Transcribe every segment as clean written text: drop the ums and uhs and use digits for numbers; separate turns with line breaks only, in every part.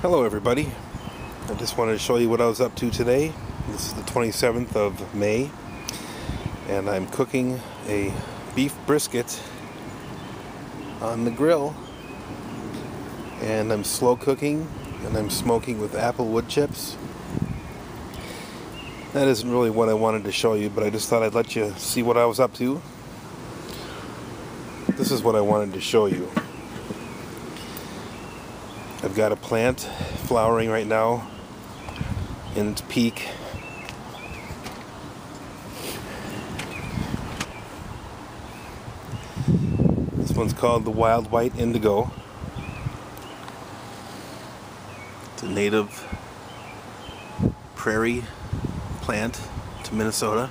Hello everybody. I just wanted to show you what I was up to today. This is the 27th of May and I'm cooking a beef brisket on the grill, and I'm slow cooking and I'm smoking with apple wood chips. That isn't really what I wanted to show you, but I just thought I'd let you see what I was up to. This is what I wanted to show you. I've got a plant flowering right now in its peak. This one's called the wild white indigo. It's a native prairie plant to Minnesota.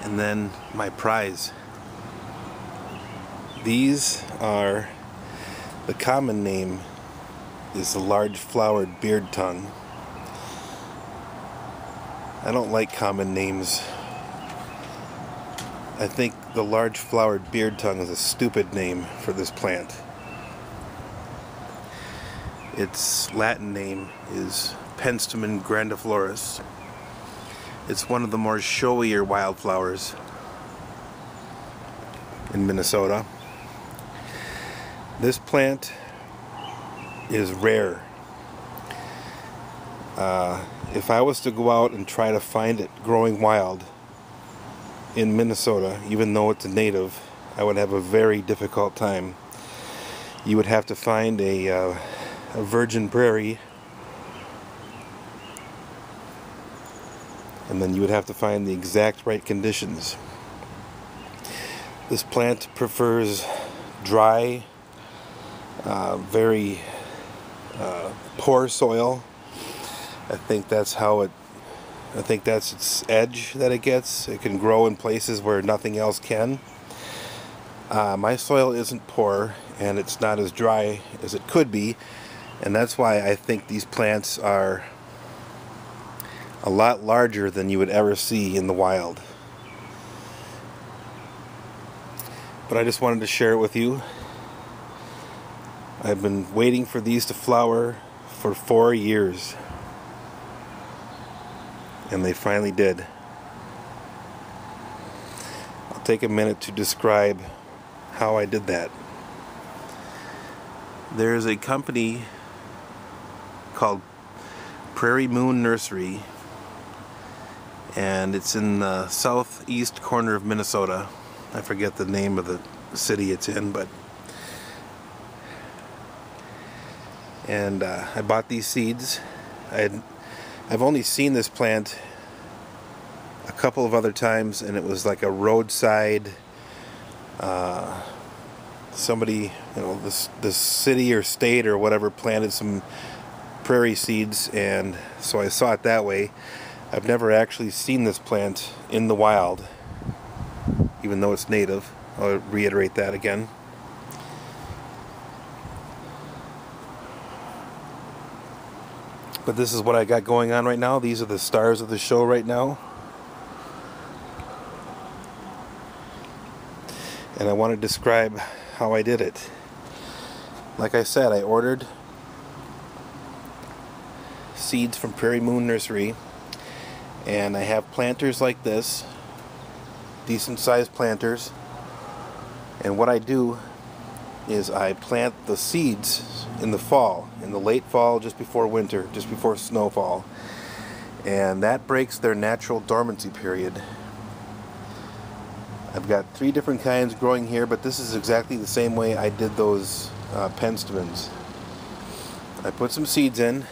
And then my prize. These are, the common name is the large flowered beard tongue. I don't like common names. I think the large flowered beard tongue is a stupid name for this plant. Its Latin name is Penstemon grandiflorus. It's one of the more showier wildflowers in Minnesota. This plant is rare. If I was to go out and try to find it growing wild in Minnesota, even though it's a native, I would have a very difficult time. You would have to find a virgin prairie, and then you would have to find the exact right conditions. This plant prefers dry, very poor soil. I think that's its edge that it gets. It can grow in places where nothing else can. My soil isn't poor and it's not as dry as it could be, and that's why I think these plants are a lot larger than you would ever see in the wild. But I just wanted to share it with you. I've been waiting for these to flower for 4 years, and they finally did. I'll take a minute to describe how I did that. There's a company called Prairie Moon Nursery, and it's in the southeast corner of Minnesota. I forget the name of the city it's in, but I bought these seeds. I've only seen this plant a couple of other times, and it was like a roadside, somebody, this city or state or whatever planted some prairie seeds, and so I saw it that way. I've never actually seen this plant in the wild, even though it's native. I'll reiterate that again. But this is what I got going on right now. These are the stars of the show right now. And I want to describe how I did it. Like I said, I ordered seeds from Prairie Moon Nursery, and I have planters like this, decent sized planters, and what I do is I plant the seeds in the fall, in the late fall, just before winter, just before snowfall, and that breaks their natural dormancy period. I've got 3 different kinds growing here, but this is exactly the same way I did those penstemons. I put some seeds in.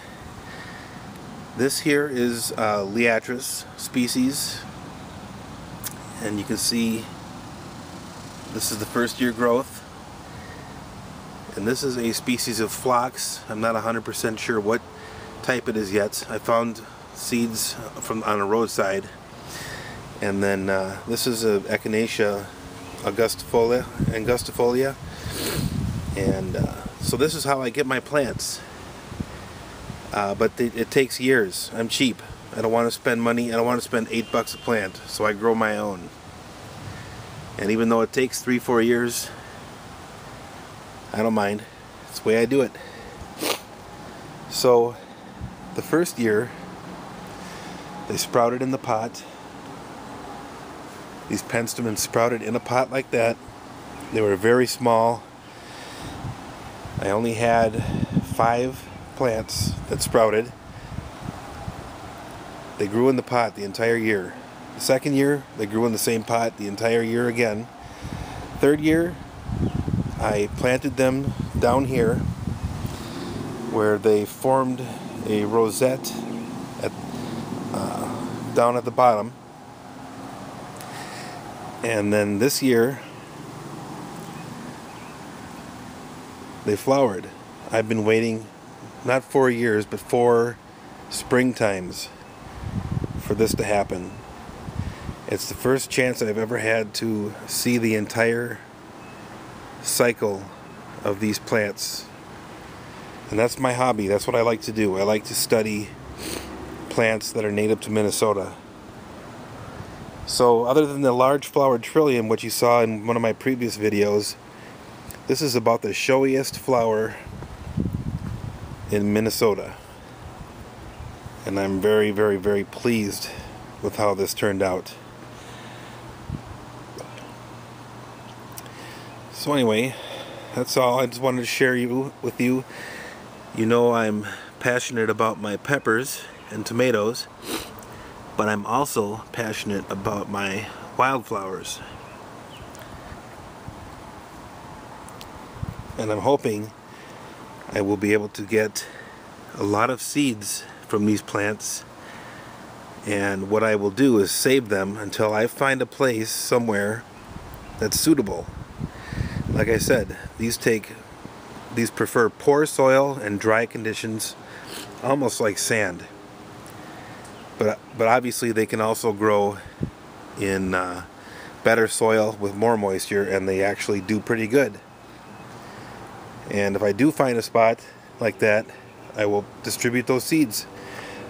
This here is Liatris species, and you can see this is the first year growth, and this is a species of phlox. I'm not 100% sure what type it is yet. I found seeds on a roadside, and then this is a Echinacea angustifolia, and so this is how I get my plants. But it takes years. I'm cheap. I don't want to spend money. I don't want to spend $8 a plant, so I grow my own. And even though it takes 3-4 years, I don't mind. It's the way I do it. So the first year they sprouted in the pot. These penstemons sprouted in a pot like that. They were very small. I only had 5 plants that sprouted. They grew in the pot the entire year. The second year, they grew in the same pot the entire year again. Third year, I planted them down here where they formed a rosette at, down at the bottom. And then this year, they flowered. I've been waiting not 4 years, but 4 springtimes for this to happen. It's the first chance I've ever had to see the entire cycle of these plants. And that's my hobby. That's what I like to do. I like to study plants that are native to Minnesota. So other than the large flowered trillium, which you saw in one of my previous videos, this is about the showiest flower in Minnesota. And I'm very, very, very pleased with how this turned out. So anyway, that's all. I just wanted to share with you. You know I'm passionate about my peppers and tomatoes, but I'm also passionate about my wildflowers. And I'm hoping I will be able to get a lot of seeds from these plants, and what I will do is save them until I find a place somewhere that's suitable. Like I said, these prefer poor soil and dry conditions, almost like sand. But obviously they can also grow in better soil with more moisture, and they actually do pretty good. And if I do find a spot like that, I will distribute those seeds.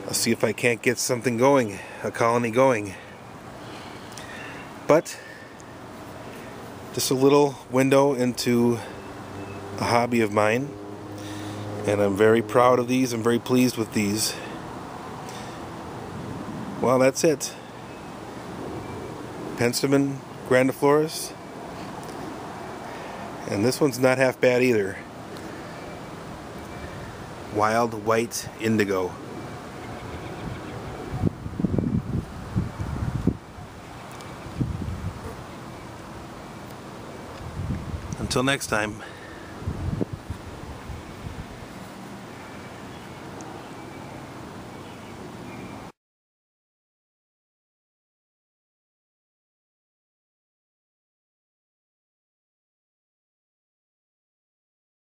I'll see if I can't get something going, a colony going. But just a little window into a hobby of mine, and I'm very proud of these. I'm very pleased with these. Well, that's it. Penstemon grandiflorus, and this one's not half bad either. Wild white indigo. Until next time.